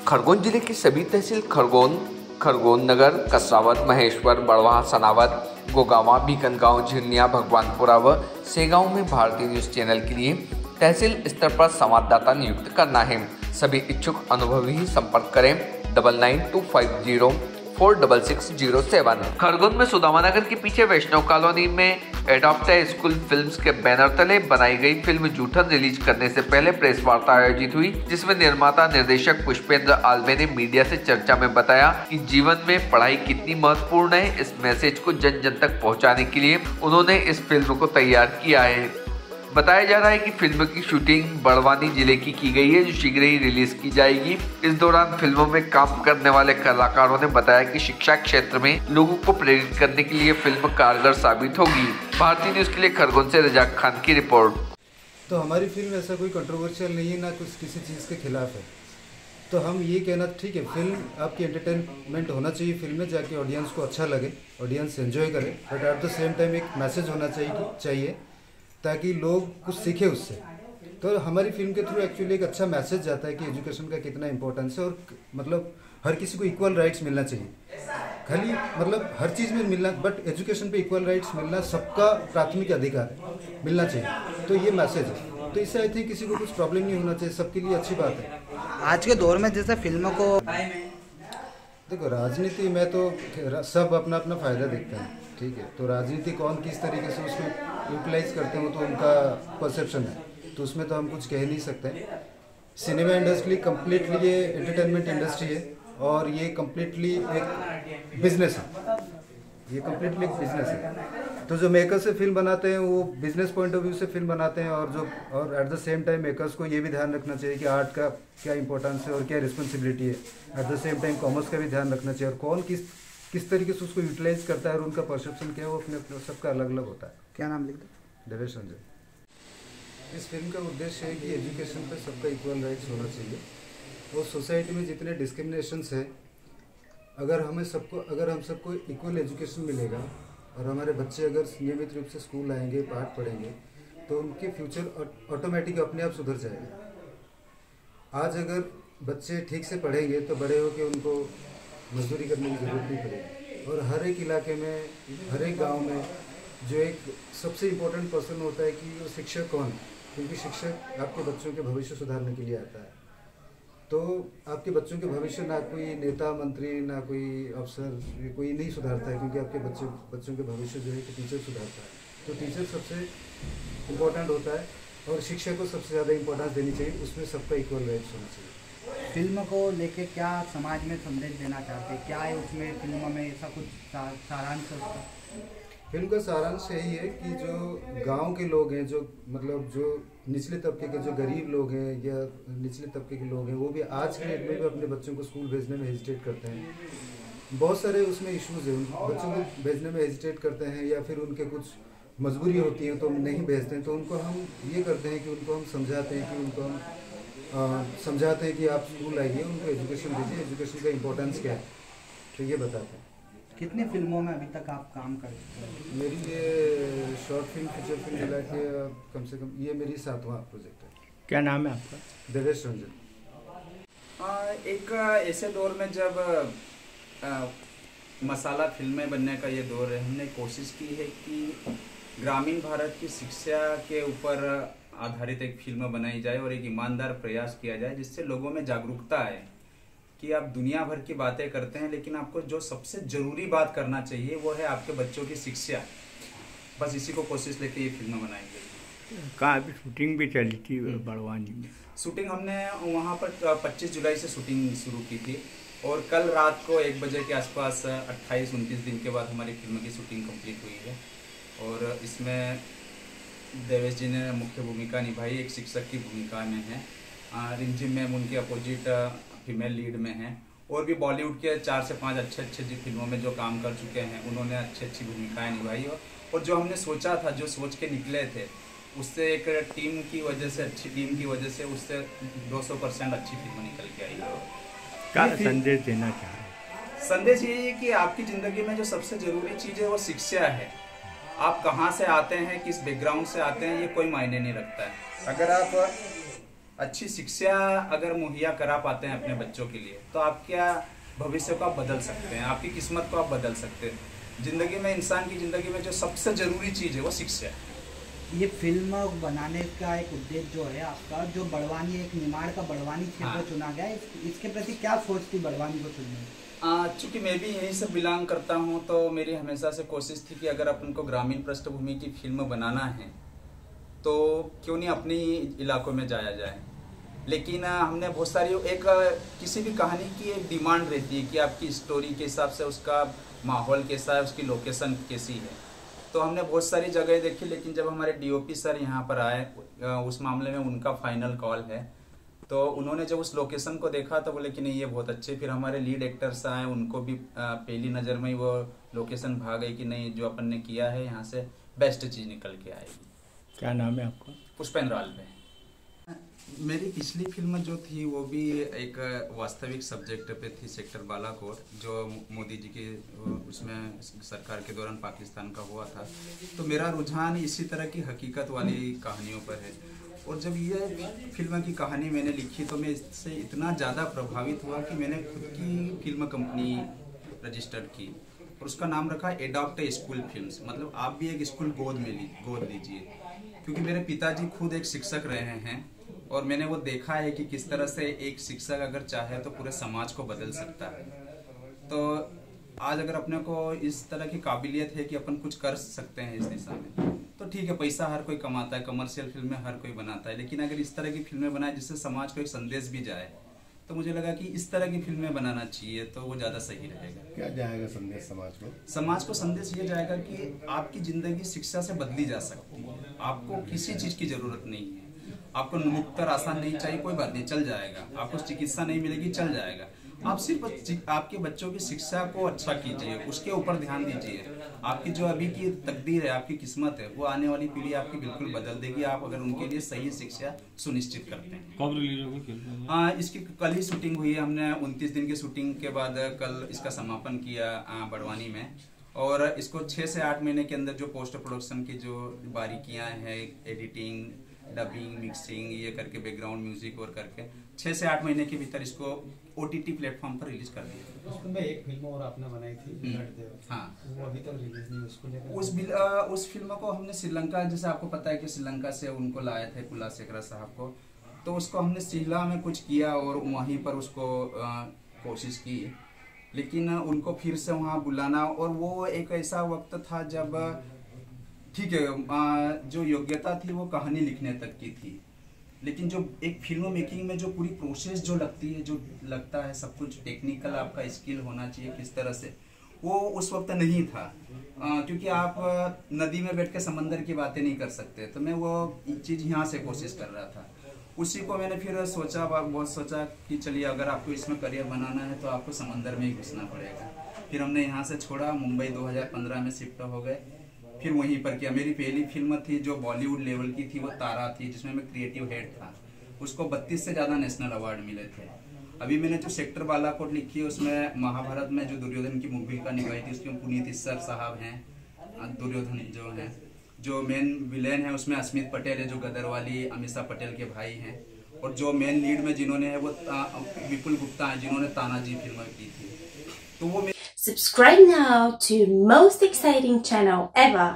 खरगोन जिले की सभी तहसील खरगोन नगर, कसरावत, महेश्वर, बड़वाह, सनावत, गोगावा, बीकनगांव, झिरनिया, भगवानपुरा व सेगांव में भारतीय न्यूज चैनल के लिए तहसील स्तर पर संवाददाता नियुक्त करना है। सभी इच्छुक अनुभवी ही संपर्क करें 9925046607। खरगोन में सुदामा नगर के पीछे वैष्णव कॉलोनी में एडॉप्ट स्कूल फिल्म्स के बैनर तले बनाई गई फिल्म जूठन रिलीज करने से पहले प्रेस वार्ता आयोजित हुई, जिसमें निर्माता निर्देशक पुष्पेंद्र आलवे ने मीडिया से चर्चा में बताया कि जीवन में पढ़ाई कितनी महत्वपूर्ण है। इस मैसेज को जन जन तक पहुंचाने के लिए उन्होंने इस फिल्म को तैयार किया है। बताया जा रहा है कि फिल्म की शूटिंग बड़वानी जिले की गई है, जो शीघ्र ही रिलीज की जाएगी। इस दौरान फिल्मों में काम करने वाले कलाकारों ने बताया कि शिक्षा क्षेत्र में लोगों को प्रेरित करने के लिए फिल्म कारगर साबित होगी। भारतीय न्यूज के लिए खरगोन से रजाक खान की रिपोर्ट। तो हमारी फिल्म ऐसा कोई कंट्रोवर्शियल नहीं है, ना कुछ किसी चीज़ के खिलाफ है। तो हम ये कहना, ठीक है, फिल्म आपकी एंटरटेनमेंट होना चाहिए, फिल्म में जाके ऑडियंस को अच्छा लगे, ऑडियंस एंजॉय करे, but at the same time एक मैसेज होना चाहिए ताकि लोग कुछ सीखे उससे। तो हमारी फिल्म के थ्रू एक्चुअली एक अच्छा मैसेज जाता है कि एजुकेशन का कितना इंपॉर्टेंस है और मतलब हर किसी को इक्वल राइट्स मिलना चाहिए। खाली मतलब हर चीज़ में मिलना, बट एजुकेशन पे इक्वल राइट्स मिलना सबका प्राथमिक अधिकार है, मिलना चाहिए। तो ये मैसेज है, तो इससे आई थिंक किसी को कुछ प्रॉब्लम नहीं होना चाहिए, सबके लिए अच्छी बात है। आज के दौर में जैसे फिल्मों को देखो, राजनीति में तो सब अपना अपना फ़ायदा देखते हैं, ठीक है। तो राजनीति कौन किस तरीके से उसको यूटिलाइज करते हो तो उनका परसेप्शन है, तो उसमें तो हम कुछ कह नहीं सकते। सिनेमा इंडस्ट्री कम्प्लीटली ये एंटरटेनमेंट इंडस्ट्री है और ये कम्प्लीटली एक बिजनेस है, ये कम्प्लीटली एक बिजनेस है। तो जो मेकर्स से फिल्म बनाते हैं वो बिजनेस पॉइंट ऑफ व्यू से फिल्म बनाते हैं, और at the same time makers को ये भी ध्यान रखना चाहिए कि आर्ट का क्या इंपॉर्टेंस है और क्या रिस्पॉन्सिबिलिटी है। At the same time commerce का भी ध्यान रखना चाहिए, और कौन किस तरीके से उसको यूटिलाइज करता है और उनका परसेप्शन क्या है वो अपने सबका अलग अलग होता है। क्या नाम लिख दो? देवेश रंजन। इस फिल्म का उद्देश्य है कि एजुकेशन पे सबका इक्वल राइट्स होना चाहिए, और सोसाइटी में जितने डिस्क्रिमिनेशंस है, अगर हम सबको इक्वल एजुकेशन मिलेगा और हमारे बच्चे अगर नियमित रूप से स्कूल आएंगे, पाठ पढ़ेंगे, तो उनके फ्यूचर ऑटोमेटिक अपने आप सुधर जाएगा। आज अगर बच्चे ठीक से पढ़ेंगे तो बड़े होकर उनको मजदूरी करने की ज़रूरत नहीं पड़ेगी। और हर एक इलाके में, हर एक गांव में जो एक सबसे इम्पोर्टेंट पर्सन होता है कि वो शिक्षक कौन है, क्योंकि शिक्षक आपके बच्चों के भविष्य सुधारने के लिए आता है। तो आपके बच्चों के भविष्य ना कोई नेता मंत्री, ना कोई अफसर, कोई नहीं सुधारता है, क्योंकि आपके बच्चों के भविष्य जो है कि टीचर सुधारता है। तो टीचर सबसे इम्पोर्टेंट होता है और शिक्षा को सबसे ज़्यादा इम्पोर्टेंस देनी चाहिए, उसमें सबका इक्वल राइट्स होना चाहिए। फिल्म को लेके क्या समाज में संदेश देना चाहते हैं, क्या है उसमें फिल्मों में ऐसा कुछ सारांश है उसका? फिल्म का सारांश यही है कि जो गांव के लोग हैं, जो निचले तबके के, जो गरीब लोग हैं या निचले तबके के लोग हैं, वो भी आज के डेट में भी अपने बच्चों को स्कूल भेजने में हेजिटेट करते हैं। बहुत सारे उसमें इश्यूज़ हैं, बच्चों को भेजने में हेजिटेट करते हैं, या फिर उनके कुछ मजबूरी होती है तो हम नहीं भेजते हैं। तो उनको हम ये करते हैं कि उनको हम समझाते हैं कि आप स्कूल आइए, उनको एजुकेशन दीजिए, एजुकेशन का इम्पोर्टेंस क्या है, तो ये बताते हैं। कितने फिल्मों में अभी तक आप काम कर चुके हैं? मेरी ये शॉर्ट फिल्म, फीचर फिल्म मिला के कम से कम ये मेरी 7वां प्रोजेक्ट है। क्या नाम है आपका? देवेश रंजन। एक ऐसे दौर में जब मसाला फिल्में बनने का ये दौर है, हमने कोशिश की है कि ग्रामीण भारत की शिक्षा के ऊपर आधारित एक फिल्म बनाई जाए और एक ईमानदार प्रयास किया जाए, जिससे लोगों में जागरूकता आए कि आप दुनिया भर की बातें करते हैं, लेकिन आपको जो सबसे ज़रूरी बात करना चाहिए वो है आपके बच्चों की शिक्षा। बस इसी को कोशिश लेके ये फिल्म बनाई गई। कहाँ अभी शूटिंग भी चली थी बड़वानी में? शूटिंग हमने वहाँ पर 25 जुलाई से शूटिंग शुरू की थी, और कल रात को 1 बजे के आसपास 28-29 दिन के बाद हमारी फिल्म की शूटिंग कंप्लीट हुई है। और इसमें देवेश जी ने मुख्य भूमिका निभाई, एक शिक्षक की भूमिका में है। रिंजिम मैम उनके अपोजिट फीमेल लीड में हैं, और भी बॉलीवुड के 4 से 5 अच्छे फिल्मों में जो काम कर चुके हैं, उन्होंने अच्छी भूमिकाएं निभाई। और जो हमने सोचा था, जो सोच के निकले थे, उससे एक टीम की वजह से, अच्छी टीम की वजह से उससे 200% अच्छी फिल्म निकल के आई। क्या संदेश देना चाह रहे हैं? संदेश यही है कि आपकी ज़िंदगी में जो सबसे ज़रूरी चीज़ है वो शिक्षा है। आप कहाँ से आते हैं, किस बैकग्राउंड से आते हैं, ये कोई मायने नहीं रखता है। अगर आप अच्छी शिक्षा अगर मुहैया करा पाते हैं अपने बच्चों के लिए, तो आपका भविष्य को आप बदल सकते हैं, आपकी किस्मत को आप बदल सकते हैं। ज़िंदगी में, इंसान की ज़िंदगी में जो सबसे ज़रूरी चीज़ है वो शिक्षा है। ये फिल्म बनाने का एक उद्देश्य जो है आपका, जो बड़वानी, एक निमाड़ का बड़वानी क्षेत्र चुना गया, इसके प्रति क्या सोच थी बड़वानी को चुनने? चूँकि मैं भी यहीं से बिलोंग करता हूँ, तो मेरी हमेशा से कोशिश थी कि अगर अपन को ग्रामीण पृष्ठभूमि की फिल्म बनाना है तो क्यों नहीं अपने इलाकों में जाया जाए। लेकिन हमने बहुत सारी किसी भी कहानी की एक डिमांड रहती है कि आपकी स्टोरी के हिसाब से उसका माहौल कैसा है, उसकी लोकेशन कैसी है। तो हमने बहुत सारी जगह देखी, लेकिन जब हमारे डीओपी सर यहाँ पर आए, उस मामले में उनका फाइनल कॉल है, तो उन्होंने जब उस लोकेशन को देखा तो बोले कि नहीं ये बहुत अच्छे। फिर हमारे लीड एक्टर्स आए, उनको भी पहली नज़र में ही वो लोकेशन भाग गई कि नहीं, जो अपन ने किया है यहाँ से बेस्ट चीज़ निकल के आएगी। क्या नाम है आपका? पुष्पेंद्र आल्वे। मेरी पिछली फिल्म जो थी वो भी एक वास्तविक सब्जेक्ट पे थी, सेक्टर बालाकोट, जो मोदी जी के उसमें सरकार के दौरान पाकिस्तान का हुआ था। तो मेरा रुझान इसी तरह की हकीकत वाली कहानियों पर है। और जब ये फिल्म की कहानी मैंने लिखी तो मैं इससे इतना ज़्यादा प्रभावित हुआ कि मैंने खुद की फिल्म कंपनी रजिस्टर्ड की और उसका नाम रखा एडॉप्ट ए स्कूल फिल्म्स। मतलब आप भी एक स्कूल गोद लीजिए, क्योंकि मेरे पिताजी खुद एक शिक्षक रहे हैं और मैंने वो देखा है कि किस तरह से एक शिक्षक अगर चाहे तो पूरे समाज को बदल सकता है। तो आज अगर अपने को इस तरह की काबिलियत है कि अपन कुछ कर सकते हैं इस दिशा में, तो ठीक है, पैसा हर कोई कमाता है, कमर्शियल फिल्में हर कोई बनाता है, लेकिन अगर इस तरह की फिल्में बनाए जिससे समाज को एक संदेश भी जाए, तो मुझे लगा कि इस तरह की फिल्में बनाना चाहिए, तो वो ज़्यादा सही रहेगा। क्या जाएगा संदेश समाज को? समाज को संदेश ये जाएगा कि आपकी ज़िंदगी शिक्षा से बदली जा सकती है। आपको किसी चीज़ की ज़रूरत नहीं है, आपको मुफ्त राशन नहीं चाहिए, कोई बात नहीं, चल जाएगा। आपको चिकित्सा नहीं मिलेगी, चल जाएगा। आप सिर्फ आपके बच्चों की शिक्षा को अच्छा कीजिए, उसके ऊपर ध्यान दीजिए। आपकी जो अभी की तकदीर है, आपकी किस्मत है, वो आने वाली पीढ़ी आपकी बिल्कुल बदल देगी, आप अगर उनके लिए सही शिक्षा सुनिश्चित करते हैं। कब रिलीज होगी? हाँ, इसकी कल ही शूटिंग हुई है। हमने 29 दिन की शूटिंग के बाद कल इसका समापन किया बड़वानी में, और इसको 6 से 8 महीने के अंदर जो पोस्ट प्रोडक्शन की जो बारीकियां हैं, एडिटिंग, डबिंग, मिक्सिंग, ये करके बैकग्राउंड म्यूजिक और करके 6 से 8 महीने के भीतर इसको OTT प्लेटफॉर्म पर रिलीज कर दिया। उसमें एक फिल्म और आपने बनाई थी, हाँ, वो अभी तक रिलीज नहीं, उसको लेकर उस फिल्म को हमने श्रीलंका, जैसे आपको पता है कि श्रीलंका से उनको लाए थे कुलाशेखर साहब को, तो उसको हमने शिमला में कुछ किया और वहीं पर उसको कोशिश की, लेकिन उनको फिर से वहाँ बुलाना, और वो एक ऐसा वक्त था जब ठीक है जो योग्यता थी वो कहानी लिखने तक की थी, लेकिन जो एक फिल्म मेकिंग में जो पूरी प्रोसेस जो लगती है, जो लगता है सब कुछ टेक्निकल आपका स्किल होना चाहिए किस तरह से, वो उस वक्त नहीं था। क्योंकि आप नदी में बैठ के समंदर की बातें नहीं कर सकते, तो मैं वो चीज़ यहाँ से कोशिश कर रहा था। उसी को मैंने फिर बहुत सोचा कि चलिए अगर आपको इसमें करियर बनाना है तो आपको समंदर में ही घुसना पड़ेगा। फिर हमने यहाँ से छोड़ा, मुंबई 2015 में शिफ्ट हो गए, फिर वहीं पर किया। मेरी पहली फिल्म थी जो बॉलीवुड लेवल की थी, वो तारा थी, जिसमें मैं क्रिएटिव हेड था। उसको 32 से ज़्यादा नेशनल अवार्ड मिले थे। अभी मैंने जो सेक्टर बालाकोट लिखी है, उसमें महाभारत में जो दुर्योधन की भूमिका निभाई थी, उसमें पुनीत सर साहब हैं, दुर्योधन जो हैं, जो मेन विलेन है उसमें अस्मित पटेल है, जो गदर वाली अमीषा पटेल के भाई हैं, और जो मेन लीड में जिन्होंने है वो विपुल गुप्ता हैं, जिन्होंने तानाजी फिल्म की थी। तो वो Subscribe now to most exciting channel ever.